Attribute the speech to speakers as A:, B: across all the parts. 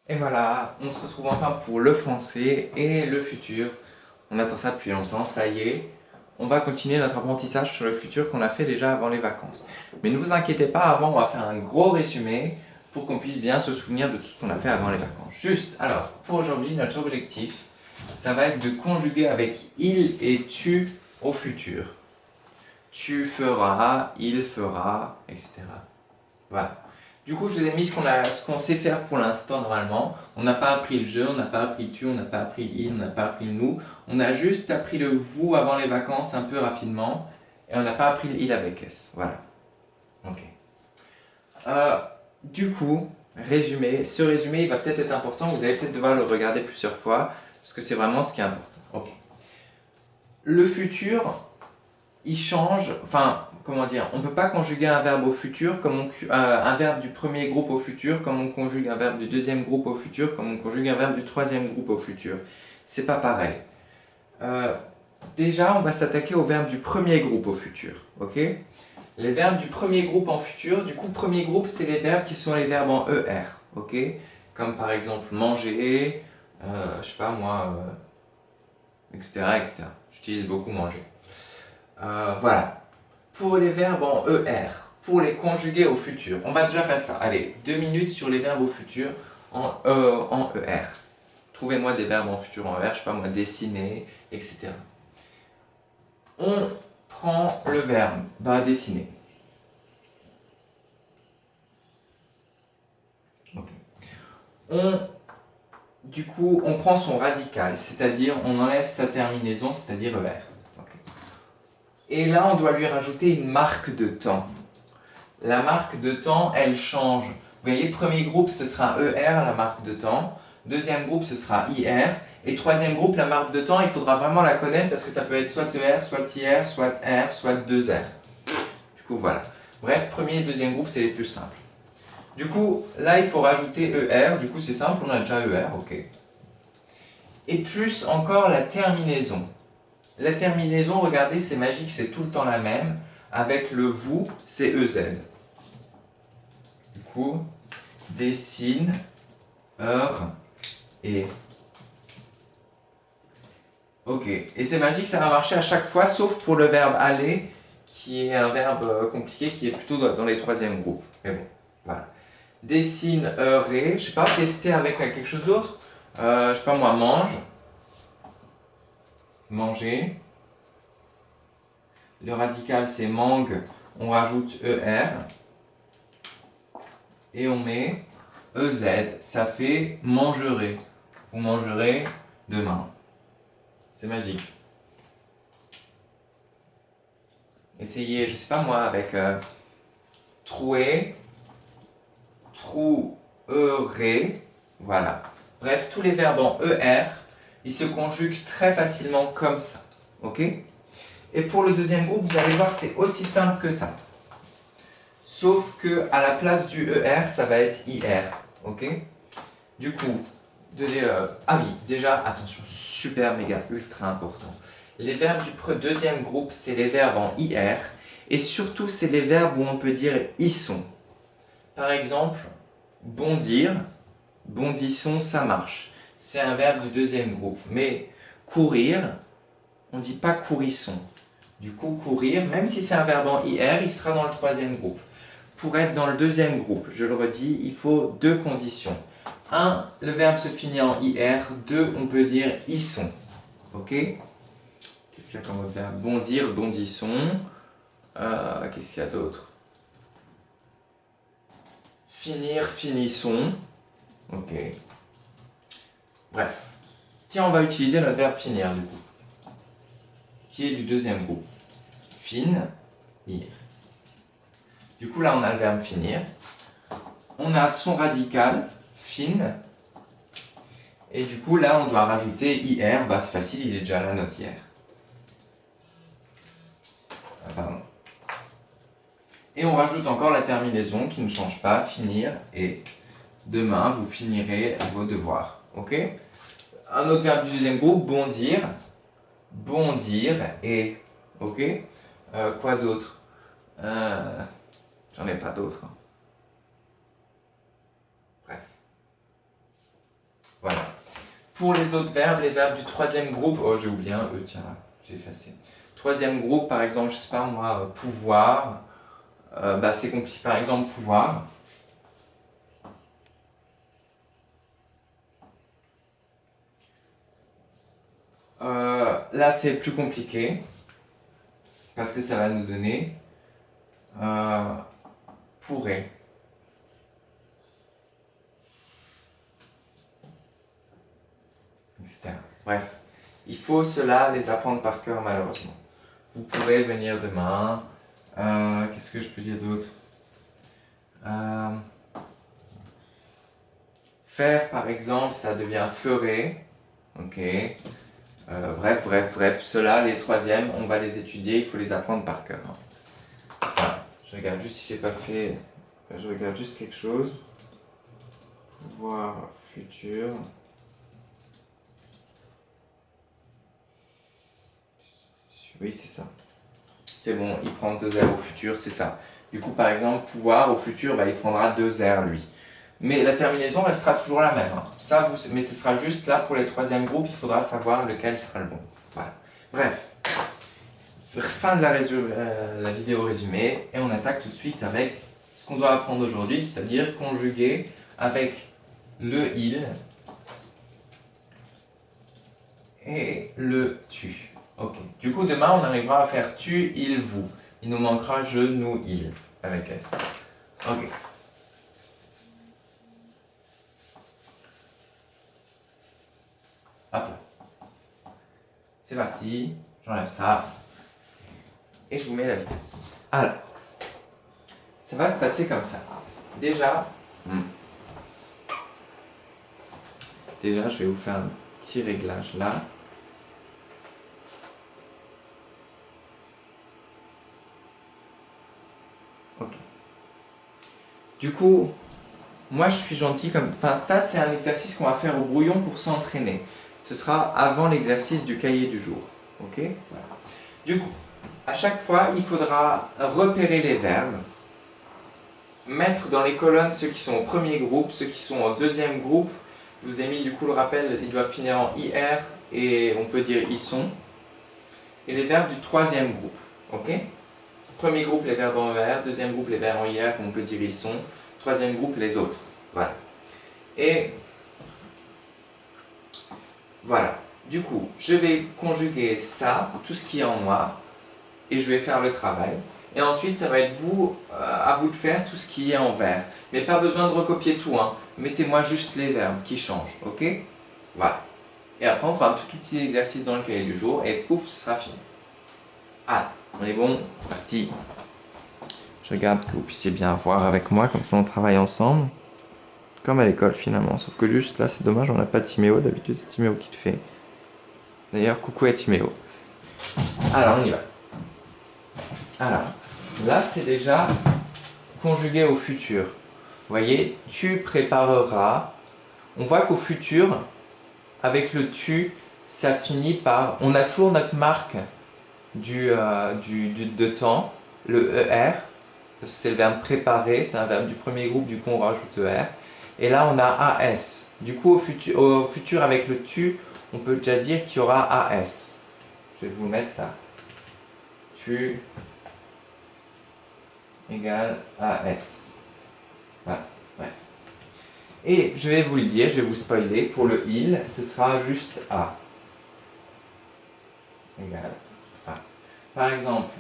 A: Et voilà, on se retrouve enfin pour le français et le futur. On attend ça depuis longtemps, ça y est. On va continuer notre apprentissage sur le futur qu'on a fait déjà avant les vacances. Mais ne vous inquiétez pas, avant on va faire un gros résumé pour qu'on puisse bien se souvenir de tout ce qu'on a fait avant les vacances. Juste, alors, pour aujourd'hui, notre objectif, ça va être de conjuguer avec il et tu au futur. Tu feras, il fera, etc. Voilà. Du coup, je vous ai mis ce qu'on sait faire pour l'instant normalement. On n'a pas appris le jeu, on n'a pas appris le tu, on n'a pas appris le il, on n'a pas appris le nous. On a juste appris le vous avant les vacances un peu rapidement. Et on n'a pas appris le il avec S. Voilà. Ok. Euh, du coup, résumé. Ce résumé, il va peut-être être important. Vous allez peut-être devoir le regarder plusieurs fois. Parce que c'est vraiment ce qui est important. Ok. Le futur, il change, enfin, comment dire, on ne peut pas conjuguer un verbe au futur comme un verbe du premier groupe au futur, comme on conjugue un verbe du deuxième groupe au futur, comme on conjugue un verbe du troisième groupe au futur. C'est pas pareil. Euh, Déjà, on va s'attaquer au verbe du premier groupe au futur, ok? Les verbes du premier groupe en futur, du coup, premier groupe, c'est les verbes qui sont les verbes en ER, ok? Comme par exemple manger, je sais pas moi, etc., etc. J'utilise beaucoup manger. Voilà. Pour les verbes en ER, pour les conjuguer au futur, on va déjà faire ça. Allez, 2 minutes sur les verbes au futur en ER. Trouvez-moi des verbes en futur en ER, je sais pas moi, dessiner, etc. On prend le verbe, dessiner. Ok. Du coup, on prend son radical, c'est-à-dire on enlève sa terminaison, c'est-à-dire ER. Ok. Et là, on doit lui rajouter une marque de temps. La marque de temps, elle change. Vous voyez, premier groupe, ce sera ER, la marque de temps. Deuxième groupe, ce sera IR. Et troisième groupe, la marque de temps, il faudra vraiment la connaître parce que ça peut être soit ER, soit IR, soit R, soit 2R. Du coup, voilà. Bref, premier et deuxième groupe, c'est les plus simples. Du coup, là, il faut rajouter ER. Du coup, c'est simple, on a déjà ER, ok. Et plus encore la terminaison. La terminaison, regardez, c'est magique, c'est tout le temps la même. Avec le vous, c'est EZ. Du coup, dessine, heure et. Ok. Et c'est magique, ça va marcher à chaque fois, sauf pour le verbe aller, qui est un verbe compliqué, qui est plutôt dans les troisièmes groupes. Mais bon, voilà. Dessine, heure et. Je sais pas, tester avec quelque chose d'autre. Je sais pas moi, mange. Manger. Le radical, c'est mangue. On rajoute ER. Et on met EZ. Ça fait mangerez. Vous mangerez demain. C'est magique. Essayez, je sais pas moi, avec trouer, trouerez, voilà. Bref, tous les verbes en ER, ils se conjuguent très facilement comme ça, ok? Et pour le deuxième groupe, vous allez voir, c'est aussi simple que ça. Sauf que à la place du ER, ça va être IR, ok? Du coup, ah oui, déjà, attention, super, méga, ultra important. Les verbes du deuxième groupe, c'est les verbes en IR, et surtout, c'est les verbes où on peut dire ils sont. Par exemple, bondir, bondissons, ça marche. C'est un verbe du deuxième groupe. Mais courir, on ne dit pas courisson. Du coup, courir, même si c'est un verbe en IR, il sera dans le troisième groupe. Pour être dans le deuxième groupe, je le redis, il faut deux conditions. Un, le verbe se finit en IR. Deux, on peut dire ils sont. Ok? Qu'est-ce qu'il y a comme autre verbe? Bondir, bondissons. Qu'est-ce qu'il y a d'autre? Finir, finissons. Ok. Bref. Tiens, on va utiliser notre verbe finir du coup, qui est du deuxième groupe. Finir. Du coup, là, on a le verbe finir. On a son radical, fin. Et du coup, là, on doit rajouter IR. C'est facile, il est déjà là, notre IR. Pardon. Et on rajoute encore la terminaison qui ne change pas, finir. Et demain, vous finirez vos devoirs. Ok? Un autre verbe du deuxième groupe, bondir. Bondir et. Ok? Quoi d'autre? J'en ai pas d'autres. Bref. Pour les autres verbes, les verbes du troisième groupe, oh j'ai oublié un E, tiens là, j'ai effacé. Troisième groupe, par exemple, je sais pas moi, pouvoir, bah c'est compliqué, par exemple pouvoir. Là c'est plus compliqué, parce que ça va nous donner pourrait. Etc. Bref, il faut cela les apprendre par cœur malheureusement. Vous pourrez venir demain. Qu'est-ce que je peux dire d'autre? Faire par exemple, ça devient ferait. Ok. Bref, ceux-là, les troisièmes, on va les étudier, il faut les apprendre par cœur. Voilà. Je regarde juste si j'ai pas fait. Je regarde juste quelque chose. Voir futur. Oui, c'est ça. C'est bon, il prend 2 R au futur, c'est ça. Du coup, par exemple, pouvoir au futur, bah, il prendra 2 R lui. Mais la terminaison restera toujours la même. Hein. Ça, mais ce sera juste là pour les troisièmes groupes, il faudra savoir lequel sera le bon. Voilà. Bref. Fin de la vidéo résumée et on attaque tout de suite avec ce qu'on doit apprendre aujourd'hui, c'est-à-dire conjuguer avec le il et le tu. Ok. Du coup, demain, on arrivera à faire tu, il, vous. Il nous manquera je, nous, il avec S. Ok. Hop là. C'est parti. J'enlève ça. Et je vous mets la vidéo. Alors, ça va se passer comme ça. Déjà, je vais vous faire un petit réglage là. Ok. Du coup, moi je suis gentil comme... Enfin, ça c'est un exercice qu'on va faire au brouillon pour s'entraîner. Ce sera avant l'exercice du cahier du jour. Ok? Voilà. Du coup, à chaque fois, il faudra repérer les verbes, mettre dans les colonnes ceux qui sont au premier groupe, ceux qui sont au deuxième groupe. Je vous ai mis du coup le rappel, ils doivent finir en IR et on peut dire ils sont. Et les verbes du troisième groupe. Ok? Premier groupe, les verbes en ER. Deuxième groupe, les verbes en IR, on peut dire ils sont. Troisième groupe, les autres. Voilà. Et voilà. Du coup, je vais conjuguer ça, tout ce qui est en noir, et je vais faire le travail. Et ensuite, ça va être à vous de faire tout ce qui est en vert. Mais pas besoin de recopier tout, hein. Mettez-moi juste les verbes qui changent, ok? Voilà. Et après, on fera un tout petit exercice dans le cahier du jour, et pouf, ce sera fini. Ah, on est bon, c'est parti. Je regarde que vous puissiez bien voir avec moi, comme ça on travaille ensemble. Comme à l'école finalement, sauf que juste là c'est dommage, on n'a pas Timéo, d'habitude c'est Timéo qui le fait. D'ailleurs, coucou à Timéo. Alors on y va. Alors, là c'est déjà conjugué au futur. Vous voyez, tu prépareras. On voit qu'au futur, avec le tu, ça finit par... On a toujours notre marque de temps, le ER, parce que c'est le verbe préparer, c'est un verbe du premier groupe, du coup on rajoute ER. Et là on a AS. Du coup au futur avec le tu, on peut déjà dire qu'il y aura AS. Je vais vous mettre là. Tu égale AS. Voilà, bref. Et je vais vous le dire, je vais vous spoiler, pour le il, ce sera juste A. Égale A. Par exemple,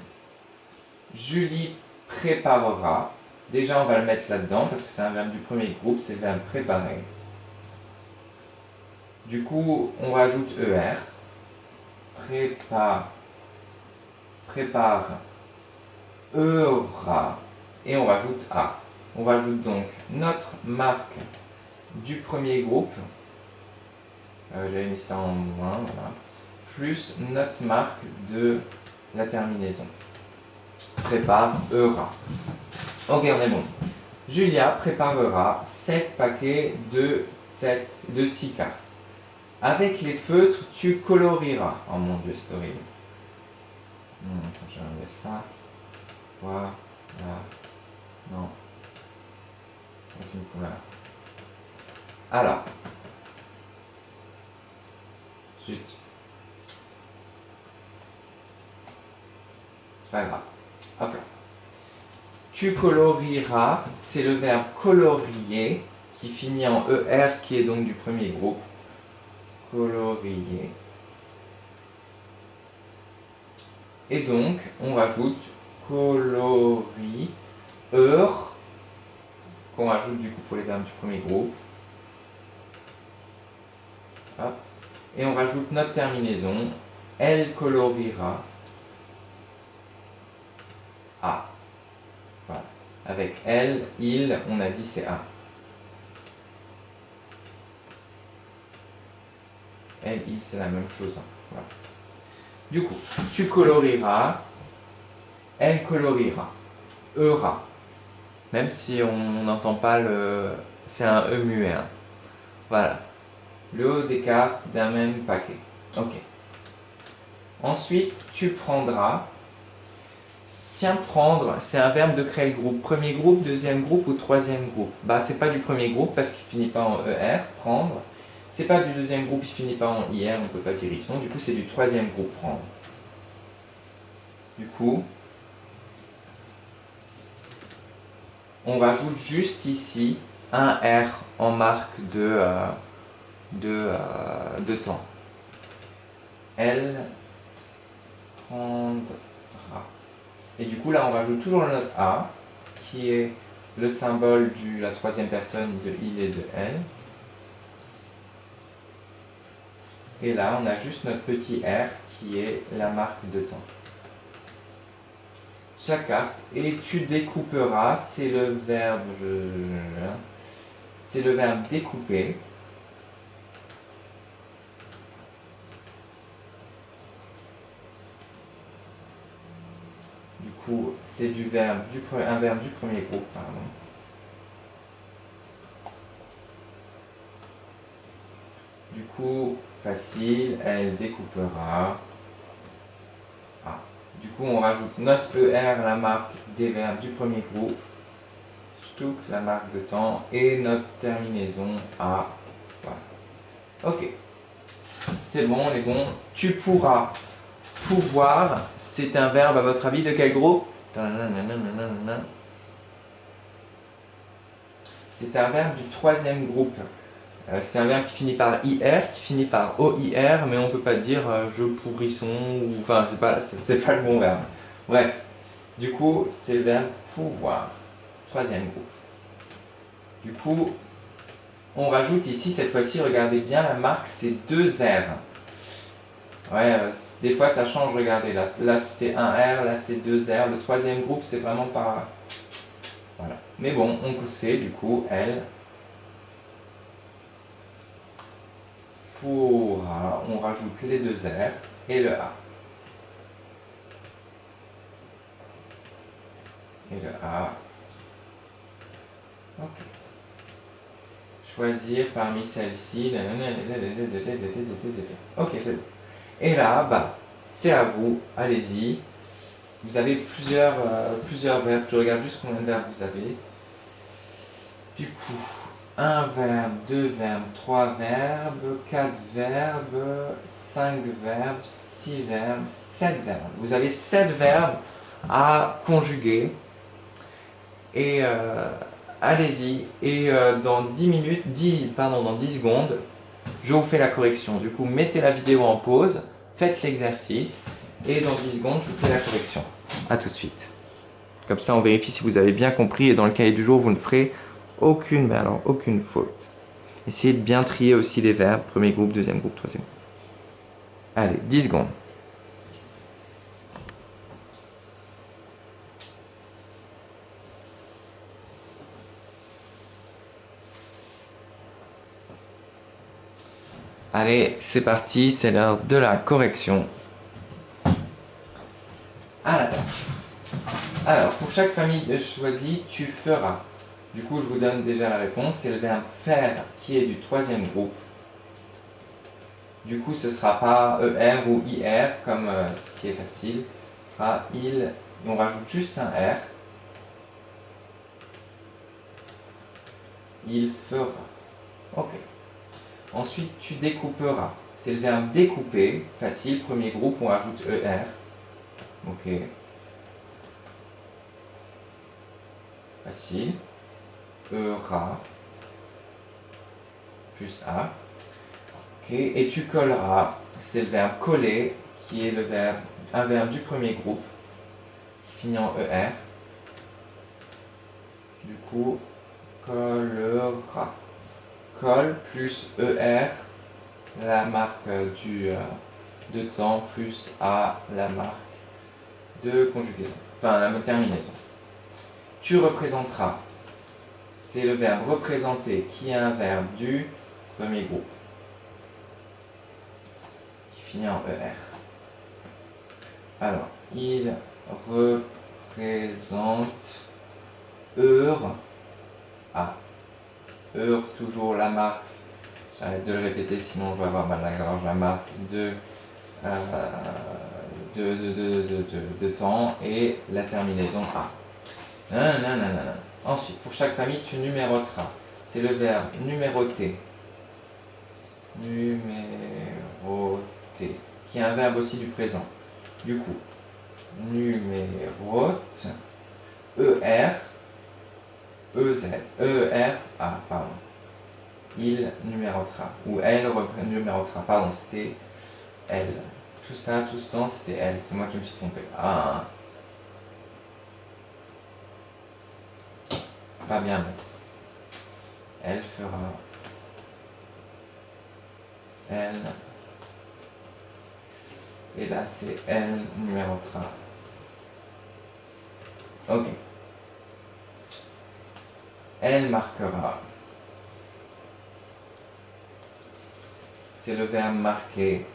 A: Julie préparera. Déjà, on va le mettre là-dedans parce que c'est un verbe du premier groupe, c'est le verbe préparer. Du coup, on rajoute ER. Prépare, ERA. Et on rajoute A. On rajoute donc notre marque du premier groupe. J'avais mis ça en moins, voilà. Plus notre marque de la terminaison. Prépare, ERA. Ok, on est bon. Julia préparera 7 paquets de 6 cartes. Avec les feutres, tu colorieras. Oh mon dieu, c'est horrible. Je vais enlever ça. Voilà. Non. Avec une couleur. Alors. Zut. C'est pas grave. Hop là. Tu colorieras, c'est le verbe colorier qui finit en ER qui est donc du premier groupe. Colorier. Et donc, on rajoute colorie, qu'on rajoute du coup pour les verbes du premier groupe. Hop. Et on rajoute notre terminaison, elle coloriera A. Voilà. Avec elle, il, on a dit c'est A. Elle, il, c'est la même chose. Voilà. Du coup, tu colorieras, elle coloriera, eura. Même si on n'entend pas le... c'est un E muet. Hein. Voilà. Le haut des cartes d'un même paquet. Ok. Ensuite, tu prendras. Tiens, prendre, c'est un verbe de créer le groupe. Premier groupe, deuxième groupe ou troisième groupe. Bah, c'est pas du premier groupe parce qu'il finit pas en ER, prendre. C'est pas du deuxième groupe, il finit pas en IR, on peut pas dire ils sont. Du coup, c'est du troisième groupe, prendre. Du coup, on rajoute juste ici un R en marque de temps. Elle prendra. Et du coup, là, on rajoute toujours la note A, qui est le symbole de la troisième personne de il et de elle. Et là, on a juste notre petit R, qui est la marque de temps. Chaque carte. Et tu découperas, c'est le verbe... c'est le verbe découper. Du coup, c'est un verbe du premier groupe, pardon. Du coup, facile, elle découpera. Ah. Du coup, on rajoute notre ER, la marque des verbes du premier groupe. Stuck, la marque de temps. Et notre terminaison A. Voilà. Ok. C'est bon, on est bon. Tu pourras. Pouvoir, c'est un verbe, à votre avis, de quel groupe? C'est un verbe du troisième groupe. C'est un verbe qui finit par IR, qui finit par OIR, mais on peut pas dire je pourrisson, ou enfin, c'est pas le bon verbe. Bref, du coup, c'est le verbe pouvoir. Troisième groupe. Du coup, on rajoute ici, cette fois-ci, regardez bien la marque, c'est deux R. Ouais, des fois ça change, regardez, là c'était un R, là c'est deux R, le troisième groupe c'est vraiment pas... Voilà. Mais bon, on sait du coup, elle pourra, on rajoute les deux R et le A. Et le A. Ok. Choisir parmi celles-ci. Ok, c'est bon. Et là, bah, c'est à vous, allez-y. Vous avez plusieurs verbes, je regarde juste combien de verbes vous avez. Du coup, un verbe, deux verbes, trois verbes, quatre verbes, cinq verbes, six verbes, sept verbes. Vous avez 7 verbes à conjuguer. Et allez-y. Et dans 10 secondes, je vous fais la correction. Du coup, mettez la vidéo en pause, faites l'exercice. Et dans 10 secondes, je vous fais la correction. A tout de suite. Comme ça, on vérifie si vous avez bien compris. Et dans le cahier du jour, vous ne ferez aucune faute. Essayez de bien trier aussi les verbes. Premier groupe, deuxième groupe, troisième groupe. Allez, 10 secondes. Allez, c'est parti, c'est l'heure de la correction. À la table. Alors, pour chaque famille choisie, tu feras. Du coup, je vous donne déjà la réponse. C'est le verbe faire qui est du troisième groupe. Du coup, ce ne sera pas ER ou IR comme ce qui est facile. Ce sera il. Et on rajoute juste un R. Il fera. Ok. Ensuite, tu découperas. C'est le verbe découper. Facile. Premier groupe, on rajoute ER. Ok. Facile. ERA. Plus A. Ok. Et tu colleras. C'est le verbe coller, qui est un verbe du premier groupe, qui finit en ER. Du coup, collera. Colle plus ER, la marque de temps, plus A, la marque de conjugaison. Enfin, la terminaison. Tu représenteras. C'est le verbe représenter, qui est un verbe du premier groupe, qui finit en ER. Alors, il représente A. Toujours la marque, j'arrête de le répéter sinon je vais avoir mal à la gorge, la marque de temps et la terminaison A. Nanana. Ensuite, pour chaque famille, tu numéroteras. C'est le verbe numéroter. Numéroter, qui est un verbe aussi du présent. Du coup, numérote, ER, EZ, ERA, pardon. Il numérotera. Ou elle numérotera. Pardon, c'était elle. Tout ça, tout ce temps, c'était elle. C'est moi qui me suis trompé. Ah. Pas bien, mais. Elle fera. Elle. Et là, c'est elle numérotera. Ok. Elle marquera. C'est le verbe marquer.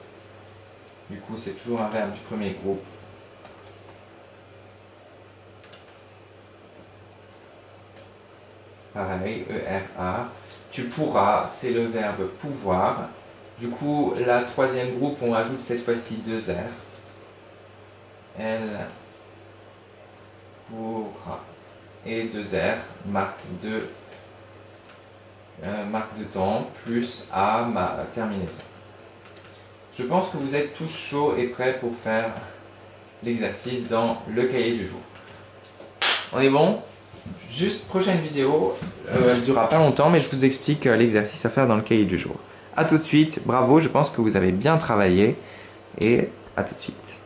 A: Du coup, c'est toujours un verbe du premier groupe. Pareil, ERA. Tu pourras, c'est le verbe pouvoir. Du coup, la troisième groupe, on rajoute cette fois-ci deux R. Elle pourra. Et deux R, marque de temps, plus A, ma terminaison. Je pense que vous êtes tous chauds et prêts pour faire l'exercice dans le cahier du jour. On est bon? Juste prochaine vidéo, elle ne durera pas longtemps, mais je vous explique l'exercice à faire dans le cahier du jour. A tout de suite, bravo, je pense que vous avez bien travaillé, et à tout de suite.